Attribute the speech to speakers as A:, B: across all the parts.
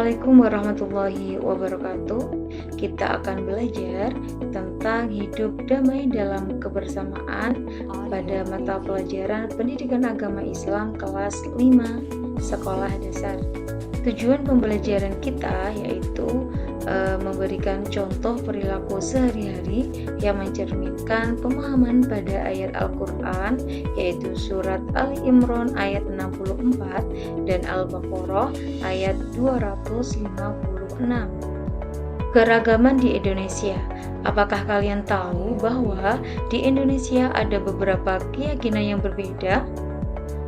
A: Assalamualaikum warahmatullahi wabarakatuh. Kita akan belajar tentang hidup damai dalam kebersamaan pada mata pelajaran Pendidikan Agama Islam kelas 5 Sekolah Dasar. Tujuan pembelajaran kita yaitu memberikan contoh perilaku sehari-hari yang mencerminkan pemahaman pada ayat Al-Quran, yaitu surat Ali Imran ayat 64 dan Al-Baqarah ayat 256. Keragaman di Indonesia. Apakah kalian tahu bahwa di Indonesia ada beberapa keyakinan yang berbeda?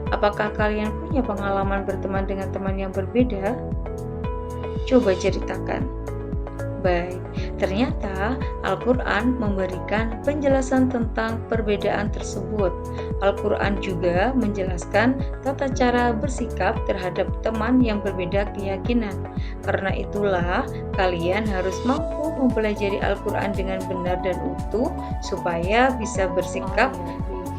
A: Apakah kalian punya pengalaman berteman dengan teman yang berbeda? Coba ceritakan. Baik, ternyata Al-Quran memberikan penjelasan tentang perbedaan tersebut. Al-Quran juga menjelaskan tata cara bersikap terhadap teman yang berbeda keyakinan. Karena itulah, kalian harus mampu mempelajari Al-Quran dengan benar dan utuh supaya bisa bersikap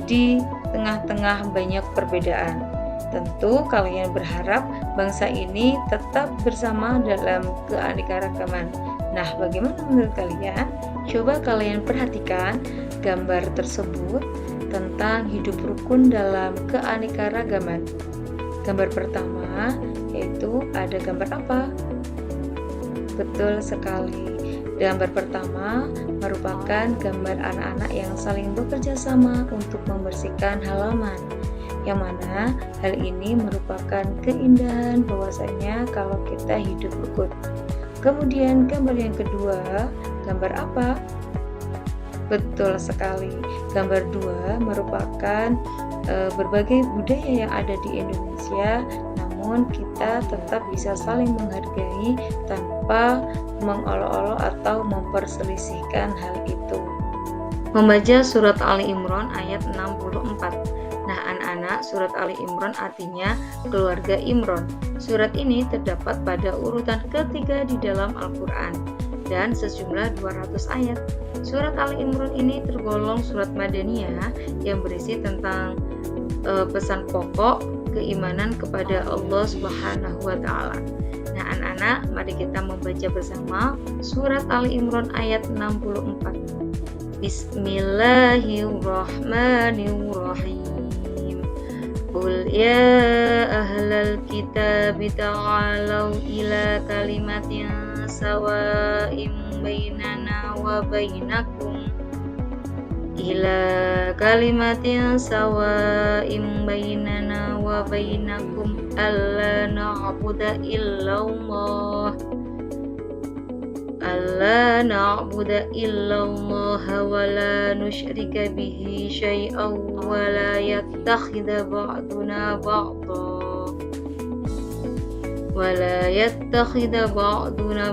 A: di tengah-tengah banyak perbedaan. Tentu kalian berharap bangsa ini tetap bersama dalam keanekaragaman. Nah, bagaimana menurut kalian? Coba kalian perhatikan gambar tersebut tentang hidup rukun dalam keanekaragaman. Gambar pertama yaitu ada gambar apa? Betul sekali. Gambar pertama merupakan gambar anak-anak yang saling bekerja sama untuk membersihkan halaman, yang mana hal ini merupakan keindahan bahwasanya kalau kita hidup rukun. Kemudian gambar yang kedua, gambar apa? Betul sekali. Gambar 2 merupakan berbagai budaya yang ada di Indonesia, namun kita tetap bisa saling menghargai tanpa mengolok-olok atau memperselisihkan hal itu. Membaca surat Ali Imran ayat 64. Nah, anak-anak, surat Ali Imran artinya keluarga Imran. Surat ini terdapat pada urutan ketiga di dalam Al-Quran dan sejumlah 200 ayat. Surat Ali Imran ini tergolong surat Madaniyah yang berisi tentang pesan pokok keimanan kepada Allah Subhanahu wa Ta'ala. Nah, anak-anak, mari kita membaca bersama surat Ali Imran ayat 64. Bismillahirrahmanirrahim. Qul ya ahlal kitab ta'alau ila kalimatin sawa'im bainana wa bainakum alla na'budu illallah wa la nusyrika bihi syai'an wa la yattakhidha ba'duna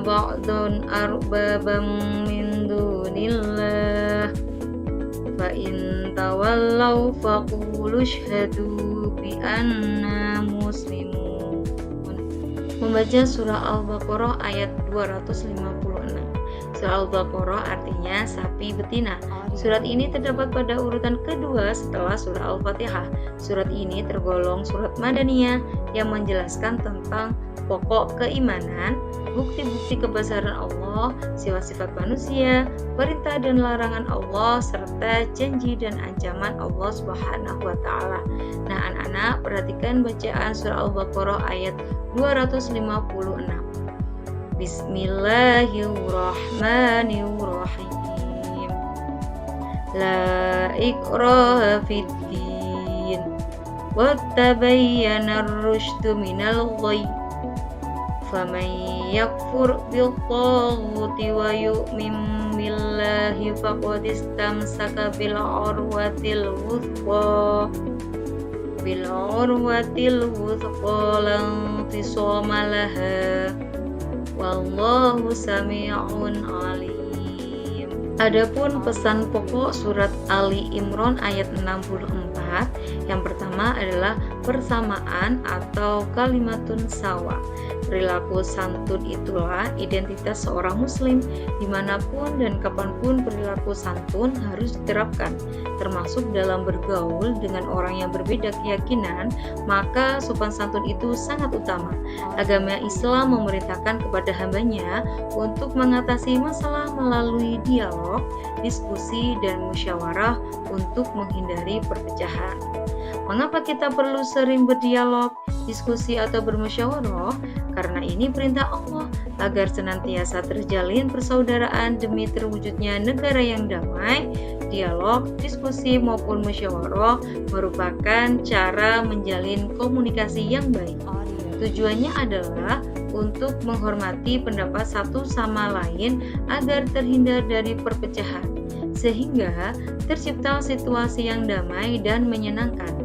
A: ba'dan arbaban min dunillah fa in tawallaw faqulu ashhadu bi anna muslimun. Membaca surah Al-Baqarah ayat 256. Surah Al-Baqarah artinya sapi betina. Surat ini terdapat pada urutan kedua setelah surah Al-Fatihah. Surat ini tergolong surat Madaniyah yang menjelaskan tentang pokok keimanan, bukti-bukti kebesaran Allah, sifat-sifat manusia, perintah dan larangan Allah, serta janji dan ancaman Allah Subhanahu wa Ta'ala. Nah, anak-anak, perhatikan bacaan surah Al-Baqarah ayat 256. Bismillahirrahmanirrahim. La ikraha fid din wa tabayyana ar-rusydu minal ghayy. Faman yakfur bil-taghuti wa yu'min billahi faqad istamsaka bil urwatil wuthqa lan fisama laha. Wallahu sami'un alim. Adapun pesan pokok surat Ali Imran ayat 64, yang pertama adalah persamaan atau kalimatun sawa. Perilaku santun itulah identitas seorang muslim. Dimanapun dan kapanpun perilaku santun harus diterapkan, termasuk dalam bergaul dengan orang yang berbeda keyakinan, maka sopan santun itu sangat utama. Agama Islam memerintahkan kepada hambanya untuk mengatasi masalah melalui dialog, diskusi, dan musyawarah untuk menghindari perpecahan. Mengapa kita perlu sering berdialog, diskusi, atau bermusyawarah? Karena ini perintah Allah agar senantiasa terjalin persaudaraan demi terwujudnya negara yang damai. Dialog, diskusi, maupun musyawarah merupakan cara menjalin komunikasi yang baik. Tujuannya adalah untuk menghormati pendapat satu sama lain agar terhindar dari perpecahan, sehingga tercipta situasi yang damai dan menyenangkan.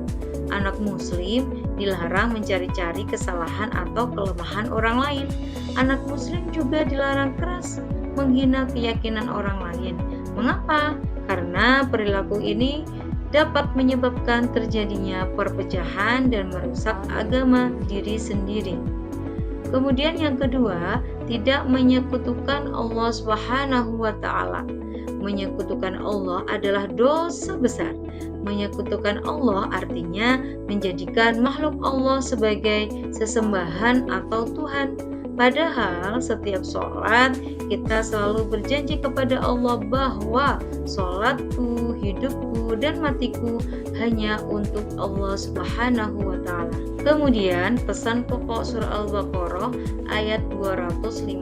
A: Anak muslim dilarang mencari-cari kesalahan atau kelemahan orang lain. Anak muslim juga dilarang keras menghina keyakinan orang lain. Mengapa? Karena perilaku ini dapat menyebabkan terjadinya perpecahan dan merusak agama diri sendiri. Kemudian yang kedua, tidak menyekutukan Allah Subhanahu wa taala. Menyekutukan Allah adalah dosa besar. Menyekutukan Allah artinya menjadikan makhluk Allah sebagai sesembahan atau Tuhan. Padahal setiap sholat kita selalu berjanji kepada Allah bahwa sholatku, hidupku, dan matiku hanya untuk Allah Subhanahu wa ta'ala. Kemudian pesan pokok surah Al-Baqarah ayat 256.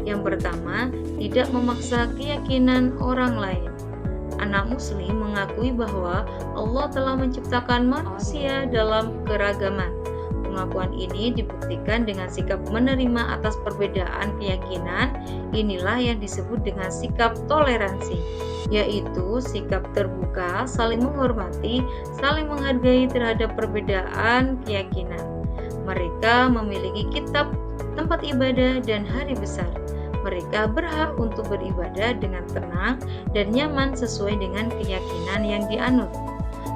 A: Yang pertama, tidak memaksa keyakinan orang lain. Anak muslim mengakui bahwa Allah telah menciptakan manusia dalam keragaman. Pengakuan ini dibuktikan dengan sikap menerima atas perbedaan keyakinan. Inilah yang disebut dengan sikap toleransi, yaitu sikap terbuka, saling menghormati, saling menghargai terhadap perbedaan keyakinan. Mereka memiliki kitab, tempat ibadah, dan hari besar. Mereka berhak untuk beribadah dengan tenang dan nyaman sesuai dengan keyakinan yang dianut.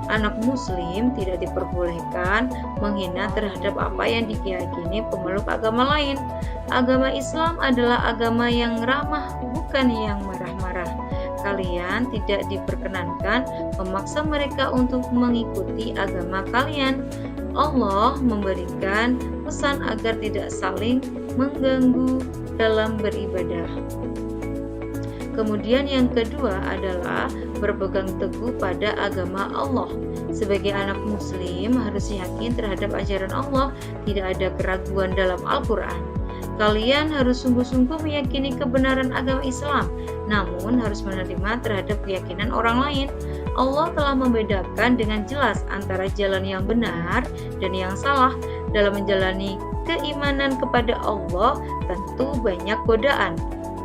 A: Anak muslim tidak diperbolehkan menghina terhadap apa yang diyakini pemeluk agama lain. Agama Islam adalah agama yang ramah, bukan yang marah-marah. Kalian tidak diperkenankan memaksa mereka untuk mengikuti agama kalian. Allah memberikan pesan agar tidak saling mengganggu dalam beribadah. Kemudian yang kedua adalah berpegang teguh pada agama Allah. Sebagai anak muslim harus yakin terhadap ajaran Allah, tidak ada keraguan dalam Al-Quran. Kalian harus sungguh-sungguh meyakini kebenaran agama Islam, namun harus menerima terhadap keyakinan orang lain. Allah telah membedakan dengan jelas antara jalan yang benar dan yang salah. Dalam menjalani keimanan kepada Allah tentu banyak godaan,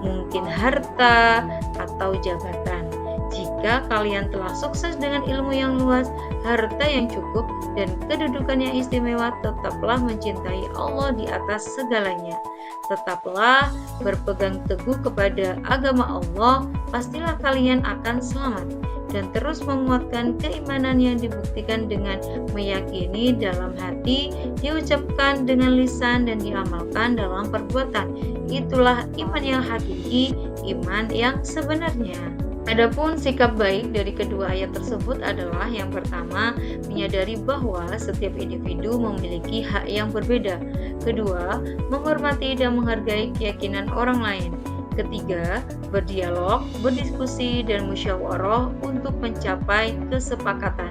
A: mungkin harta atau jabatan. Jika kalian telah sukses dengan ilmu yang luas, harta yang cukup, dan kedudukan yang istimewa, tetaplah mencintai Allah di atas segalanya. Tetaplah berpegang teguh kepada agama Allah, pastilah kalian akan selamat. Dan terus menguatkan keimanan yang dibuktikan dengan meyakini dalam hati, diucapkan dengan lisan, dan diamalkan dalam perbuatan. Itulah iman yang hakiki, iman yang sebenarnya. Adapun sikap baik dari kedua ayat tersebut adalah yang pertama, menyadari bahwa setiap individu memiliki hak yang berbeda. Kedua, menghormati dan menghargai keyakinan orang lain. Ketiga, berdialog, berdiskusi, dan musyawarah untuk mencapai kesepakatan.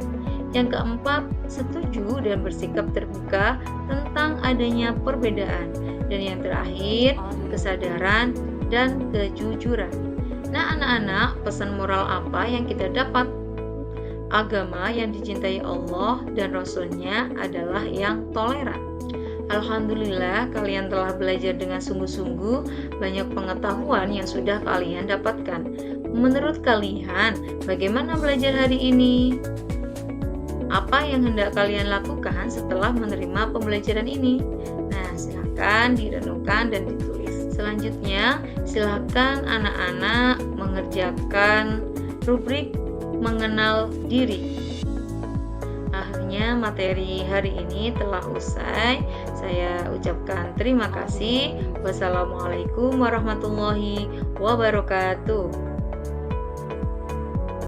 A: Yang keempat, setuju dan bersikap terbuka tentang adanya perbedaan. Dan yang terakhir, kesadaran dan kejujuran. Nah, anak-anak, pesan moral apa yang kita dapat? Agama yang dicintai Allah dan Rasul-Nya adalah yang toleran. Alhamdulillah, kalian telah belajar dengan sungguh-sungguh. Banyak pengetahuan yang sudah kalian dapatkan. Menurut kalian, bagaimana belajar hari ini? Apa yang hendak kalian lakukan setelah menerima pembelajaran ini? Nah, silakan direnungkan dan ditulis. Selanjutnya, silakan anak-anak mengerjakan rubrik mengenal diri. Akhirnya materi hari ini telah usai. Saya ucapkan terima kasih. Wassalamualaikum warahmatullahi wabarakatuh.